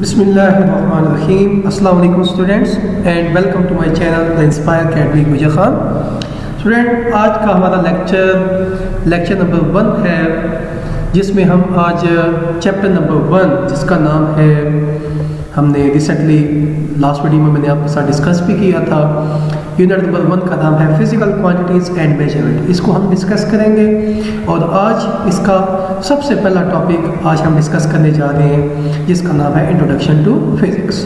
बिस्मिल्लाहिर्रहमानिर्रहीम। अस्सलाम वालेकुम students and welcome to my channel the inspire academy Gujar Khan. Student, आज का हमारा लेक्चर नंबर 1 है, जिसमें हम आज चैप्टर नंबर 1 जिसका नाम है, हमने रिसेंटली लास्ट वीडियो में मैंने आपके साथ डिस्कस भी किया था। यूनिट नंबर 1 का नाम है फिजिकल क्वांटिटीज़ एंड मेजरमेंट। इसको हम डिस्कस करेंगे और आज इसका सबसे पहला टॉपिक आज हम डिस्कस करने जा रहे हैं, जिसका नाम है इंट्रोडक्शन टू फिजिक्स।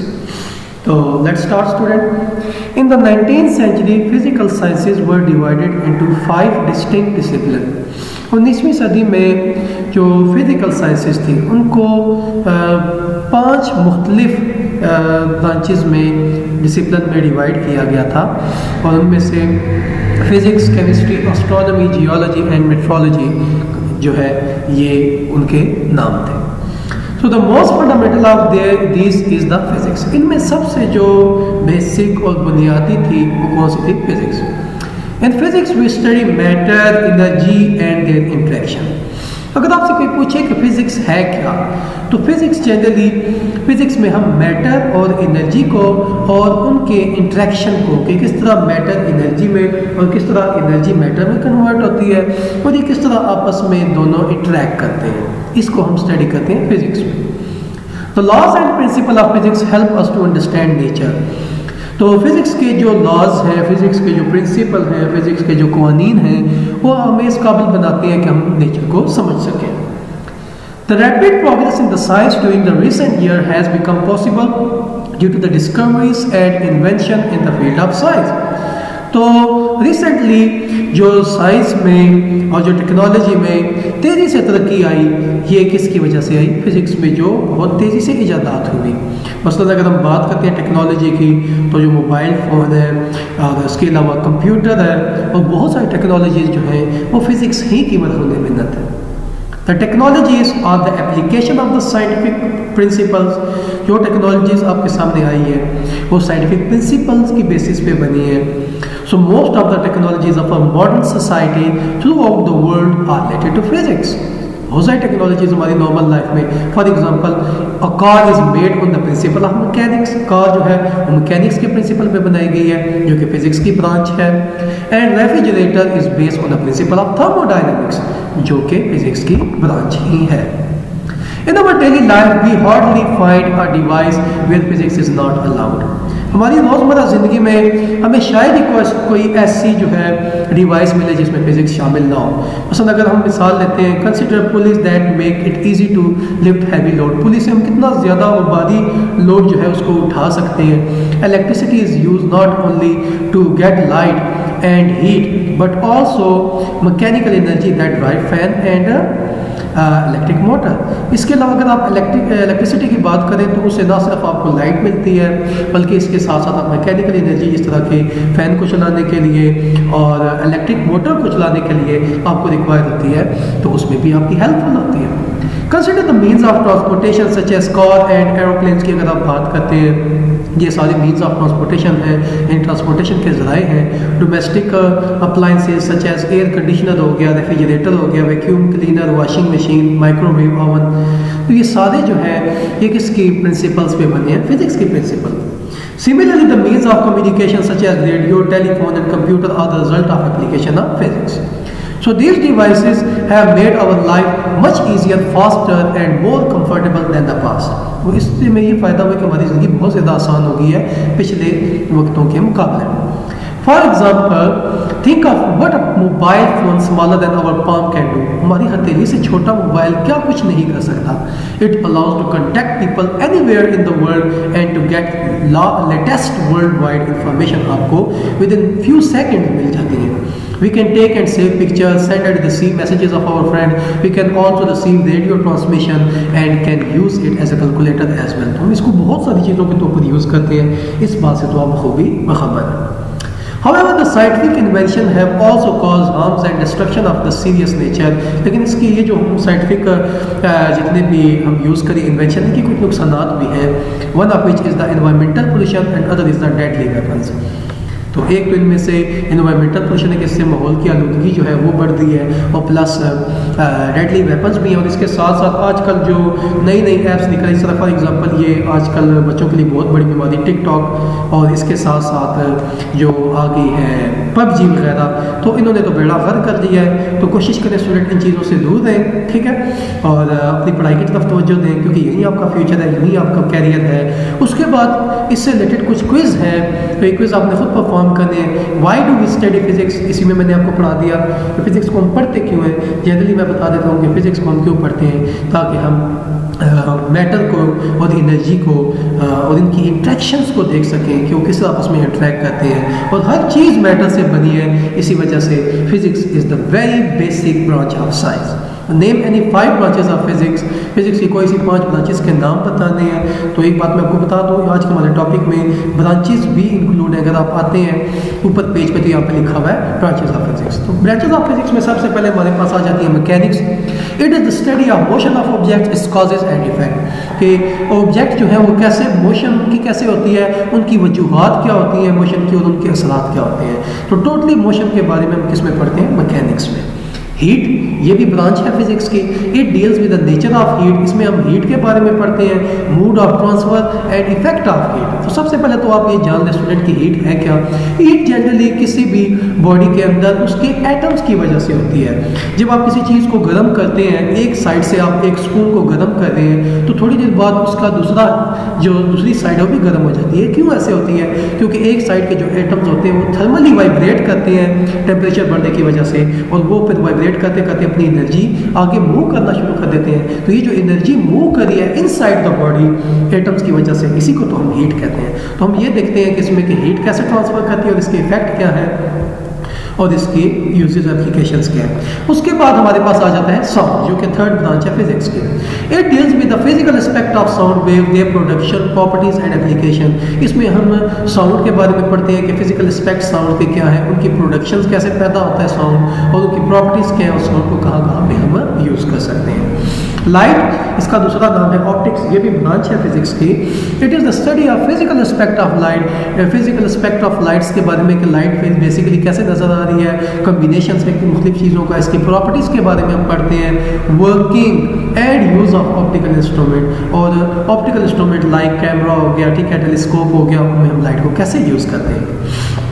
तो let's start student. In the 19th century physical sciences were divided into 5 distinct discipline. 19वीं सदी में जो फिजिकल साइंसेज थी उनको 5 मुख्तलिफ ब्रांचेस में डिसिप्लिन में डिवाइड किया गया था, और उनमें से physics, chemistry, astronomy, geology and metrology जो है ये उनके नाम थे। So the most fundamental of this is the physics. इनमें सबसे जो बेसिक और बुनियादी थी वो कौन सी थी? Physics. In physics we study matter, energy and their interaction. अगर आपसे कोई पूछे कि फ़िज़िक्स है क्या, तो फिज़िक्स जनरली फिज़िक्स में हम मैटर और एनर्जी को और उनके इंटरेक्शन को, कि किस तरह मैटर एनर्जी में और किस तरह एनर्जी मैटर में कन्वर्ट होती है और ये किस तरह आपस में दोनों इंटरेक्ट करते हैं, इसको हम स्टडी करते हैं फिज़िक्स में। The laws and principle of physics help us to understand nature. तो फिज़िक्स के जो लॉज हैं, फिज़िक्स के जो प्रिंसिपल हैं, फिज़िक्स के जो कानून हैं, वो हमें इस काबिल बनाते हैं कि हम नेचर को समझ सकें। The rapid progress in the science during the recent year has become possible due to the discoveries and invention in the field of science. तो रिसेंटली जो साइंस में और जो टेक्नोलॉजी में तेज़ी से तरक्की आई, ये किसकी वजह से आई? फिज़िक्स में जो बहुत तेज़ी से इजादात हुई। मसलन अगर हम बात करते हैं टेक्नोलॉजी की, तो जो मोबाइल फ़ोन है और उसके अलावा कंप्यूटर है और बहुत सारी टेक्नोलॉजीज़ जो हैं वो फ़िज़िक्स ही की मदद में मिलत है। The technologies are the application of the scientific principles. जो टेक्नोलॉजीज़ आपके सामने आई है वो साइंटिफिक प्रिंसिपल्स की बेसिस पे बनी है। So most of the technologies of a modern society throughout the world are related to physics. बहुत सारी टेक्नोलॉजीज हमारी नॉर्मल लाइफ में, for example a car is made on the principle of mechanics. Car जो है वो mechanics के principal पे बनाई गई है, जो कि फिजिक्स की ब्रांच है। And refrigerator is based on the principle of thermodynamics, जो कि फिजिक्स की ब्रांच ही है। In our daily life, we hardly find a device where physics is not allowed. हमारी रोज़मर्रा ज़िंदगी में हमें शायद ही कोई ऐसी जो है डिवाइस मिले जिसमें फिज़िक्स शामिल ना हो। मसलन अगर हम मिसाल लेते हैं, consider pulleys that make it easy to lift heavy load. Pulleys से हम कितना ज़्यादा और भारी लोड जो है उसको उठा सकते हैं। Electricity is use not only to get light and heat but also mechanical energy that drive fan and electric motor. इसके अलावा अगर आप इलेक्ट्रिसिटी की बात करें तो उससे ना सिर्फ आपको लाइट मिलती है, बल्कि इसके साथ साथ आप मैकेनिकल एनर्जी इस तरह के फ़ैन को चलाने के लिए और इलेक्ट्रिक मोटर को चलाने के लिए आपको रिक्वायर होती है, तो उसमें भी आपकी हेल्पफुल होती है। Consider the means of transportation such as car and aeroplanes की अगर आप बात करते हैं, ये सारे मीन्स ऑफ ट्रांसपोर्टेशन हैं, इन ट्रांसपोर्टेशन के ज़राए हैं। Domestic appliances such as air conditioner हो गया, रेफ्रिजरेटर हो गया, vacuum cleaner, washing machine, microwave oven, तो ये सारे जो हैं ये किसकी प्रिंसिपल्स पे बने हैं? फिजिक्स की principal. Similarly, the means of communication such as radio, telephone and computer are the result of application of physics. So these devices have made our life much easier, faster and more comfortable than the past. वो इससे में ये फ़ायदा हुआ कि हमारी ज़िंदगी बहुत ज़्यादा आसान हो गई है पिछले वक्तों के मुकाबले। For example, think of what a mobile phone smaller than our palm can do. हमारी हथेली से छोटा मोबाइल क्या कुछ नहीं कर सकता। It allows to contact people anywhere in the world and to get latest world wide information आपको विद इन फ्यू सेकेंड मिल जाती है। We can take and save pictures, send and receive messages of our friend. We can also receive radio transmission and can use it as a calculator as well. तो हम इसको बहुत सारी चीज़ों के तौर पर यूज़ करते हैं, इस बात से तो आप खूबी बखबर हैं। However, the scientific invention have also caused harms and destruction of the serious nature. लेकिन इसकी ये जो साइंटिफिक जितने भी हम यूज़ करें इन्वेंशन की कुछ नुकसानात भी हैं। One of which is the environmental pollution and other is the deadly weapons. तो एक तो इनमें से इन्वायरमेंटल पोल्यूशन है, इससे माहौल की आलूदगी जो है वो बढ़ रही है, और प्लस डेडली वेपन्स भी हैं, और इसके साथ साथ आजकल जो नई नई ऐप्स निकल रही, फॉर एग्जांपल ये आजकल बच्चों के लिए बहुत बड़ी बीमारी टिकटॉक, और इसके साथ साथ जो आ गई है पबजी वगैरह, तो इन्होंने तो बेड़ा गर्क कर दिया है। तो कोशिश करें स्टूडेंट इन चीज़ों से दूर रहें, ठीक है, और अपनी पढ़ाई की तरफ तवज्जो दें, क्योंकि यही आपका फ्यूचर है, यही आपका कैरियर है। उसके बाद इससे रिलेटेड कुछ क्विज़ हैं, तो ये क्विज़ आपने खुद परफॉर्म करने हैं। Why do we study physics, इसी में मैंने आपको पढ़ा दिया कि फिजिक्स को हम पढ़ते क्यों हैं। जनरली मैं बता देता हूँ कि फिजिक्स को हम क्यों पढ़ते हैं, ताकि हम मैटर को और एनर्जी को और इनकी इंट्रैक्शंस को देख सकें कि वो किस आपस में इंट्रैक्ट करते हैं, और हर चीज़ मैटर से बनी है। इसी वजह से physics is the very basic branch of science. Name any 5 branches of physics, physics की कोई सी 5 ब्रांचेस के नाम बताने हैं। तो एक बात मैं आपको बता दूँ, आज के हमारे टॉपिक में ब्रांचेस भी इंक्लूड है। अगर आप आते हैं ऊपर पेज पे तो यहाँ पे लिखा हुआ है ब्रांचेस ऑफ फिजिक्स। तो ब्रांचेस ऑफ फिजिक्स में सबसे पहले हमारे पास आ जाती है mechanics. It is the study of motion of object, its causes and effect, कि ऑब्जेक्ट जो है वो कैसे मोशन की कैसे होती है, उनकी वजूहात क्या होती हैं मोशन की, और उनके असरात क्या होते हैं। तो टोटली मोशन के बारे में हम किस में पढ़ते हैं, मैकेनिक्स में। हीट, ये भी ब्रांच है फिजिक्स की। It deals with the nature of heat, इसमें हम हीट के बारे में पढ़ते हैं, mood off transfer and effect of heat. तो सबसे पहले तो आप ये जान लें स्टूडेंट की हीट है क्या। हीट जनरली किसी भी बॉडी के अंदर उसके एटम्स की वजह से होती है। जब आप किसी चीज़ को गर्म करते हैं, एक साइड से आप एक स्पून को गर्म कर रहे हैं, तो थोड़ी देर बाद उसका दूसरी साइड वो भी गर्म हो जाती है। क्यों ऐसे होती है, क्योंकि एक साइड के जो एटम्स होते हैं वो थर्मली वाइब्रेट करते हैं टेम्परेचर बढ़ने की वजह से, और वो फिर वाइब्रेट करते करते अपनी एनर्जी आगे मूव करना शुरू कर देते हैं। तो ये जो एनर्जी मूव कर रही है इनसाइड द बॉडी एटम्स की वजह से, इसी को तो हम हीट कहते हैं। तो हम ये देखते हैं कि इसमें कि हीट कैसे ट्रांसफर करती है और इसके इफेक्ट क्या है और इसके यूजेस एप्लीकेशंस क्या है। उसके बाद हमारे पास आ जाता है साउंड, जो कि थर्ड ब्रांच है फिजिक्स की। It deals with the physical aspect of sound wave, their production, properties and application. इसमें हम साउंड के बारे में पढ़ते हैं कि फिजिकल एस्पेक्ट साउंड के क्या है, उनकी प्रोडक्शन कैसे पैदा होता है साउंड, और उनकी प्रॉपर्टीज क्या है, और साउंड को कहाँ कहाँ पे हम यूज़ कर सकते हैं। लाइट, इसका दूसरा नाम है ऑप्टिक्स, ये भी ब्रांच है फिजिक्स की। It is the study of physical aspect of light, physical aspect of lights के बारे में कि लाइट बेसिकली कैसे नजर आ रही है, कम्बिनेशन है कि मुख्तलिफ चीज़ों का, इसकी प्रॉपर्टीज़ के बारे में हम पढ़ते हैं। Working and use of optical instrument, और ऑप्टिकल इंस्ट्रूमेंट लाइक कैमरा हो गया, ठीक है, टेलीस्कोप हो गया, उनमें हम लाइट को कैसे यूज़ करते हैं।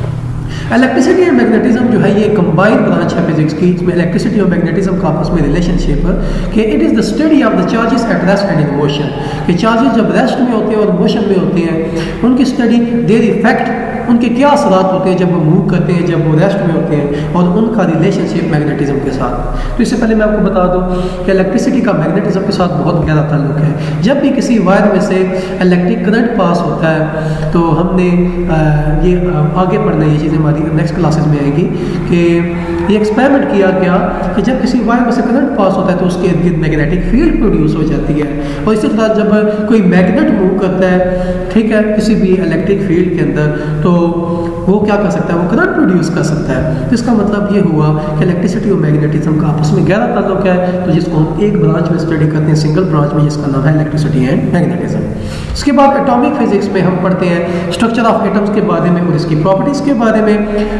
इलेक्ट्रिसिटी एंड मैग्नेटिज्म जो है ये कंबाइंड ब्रांच है फिजिक्स की। इसमें इलेक्ट्रिसिटी और मैग्नेटिज्म का आपस में रिलेशनशिप है कि it is the study of the charges at rest and in motion, कि चार्जेस जब रेस्ट में होते हैं और मोशन में होते हैं, उनकी स्टडी, देयर इफेक्ट, उनके क्या असरात होते हैं जब वो मूव करते हैं, जब वो रेस्ट में होते हैं, और उनका रिलेशनशिप मैग्नेटिज्म के साथ। तो इससे पहले मैं आपको बता दूं कि इलेक्ट्रिसिटी का मैग्नेटिज्म के साथ बहुत गहरा ताल्लुक है। जब भी किसी वायर में से इलेक्ट्रिक करंट पास होता है, तो हमने ये आगे पढ़ना, ये चीज़ें हमारी नेक्स्ट क्लासेस में आएगी, कि ये एक्सपेरिमेंट किया गया कि जब किसी वायर में से करंट पास होता है तो उसके इर्द गिर्द मैग्नेटिक फील्ड प्रोड्यूस हो जाती है। और इसी तरह जब कोई मैग्नेट मूव करता है, ठीक है, किसी भी इलेक्ट्रिक फील्ड के अंदर, तो वो क्या कर सकता है, वो करंट प्रोड्यूस कर सकता है। तो इसका मतलब ये हुआ कि इलेक्ट्रिसिटी और मैग्नेटिज्म का आपस में गहरा ताल्लुक है, तो जिसको हम एक ब्रांच में स्टडी करते हैं, सिंगल ब्रांच में, जिसका नाम है इलेक्ट्रिसिटी एंड मैग्नेटिज्म। इसके बाद एटॉमिक फिजिक्स में हम पढ़ते हैं स्ट्रक्चर ऑफ एटम्स के बारे में और इसकी प्रॉपर्टीज़ के बारे में।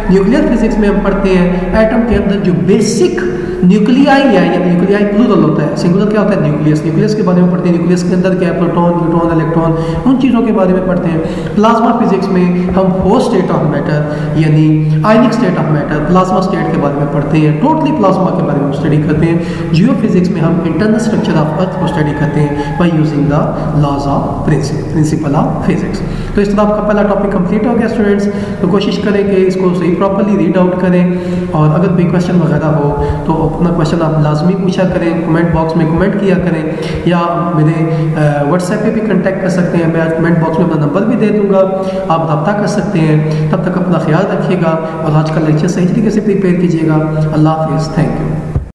न्यूक्लियर फिजिक्स में हम पढ़ते हैं एटम के अंदर जो बेसिक न्यूक्लियाई है, या न्यूक्लियाई प्लूरल होता है, सिंगुलर क्या होता है, न्यूक्लियस। न्यूक्लियस के बारे में पढ़ते हैं, न्यूक्लियस के अंदर क्या है, प्रोटॉन, न्यूट्रॉन, इलेक्ट्रॉन, उन चीज़ों के बारे में पढ़ते हैं। प्लाज्मा फिजिक्स में हम फोर स्टेट ऑफ मैटर यानी ionic state of matter, plasma state के बारे में पढ़ते हैं, टोटली प्लाज्मा के बारे में स्टडी करते हैं। जियो फिजिक्स में हम इंटरनल स्ट्रक्चर ऑफ अर्थ को स्टडी करते हैं by using the laws of principle of physics. तो इस तरह आपका पहला टॉपिक कंप्लीट हो गया स्टूडेंट्स। तो कोशिश करें कि इसको सही प्रॉपरली रीड आउट करें, और अगर कोई क्वेश्चन वगैरह हो तो अपना क्वेश्चन आप लाजमी पूछा करें, कमेंट बॉक्स में कमेंट किया करें, या मेरे व्हाट्सएप पे भी कांटेक्ट कर सकते हैं। मैं कमेंट बॉक्स में अपना नंबर भी दे दूंगा, आप रब्ता कर सकते हैं। तब तक अपना ख्याल रखिएगा और आज का लेक्चर सही तरीके से प्रिपेयर कीजिएगा। अल्लाह हाफिज़, थैंक यू।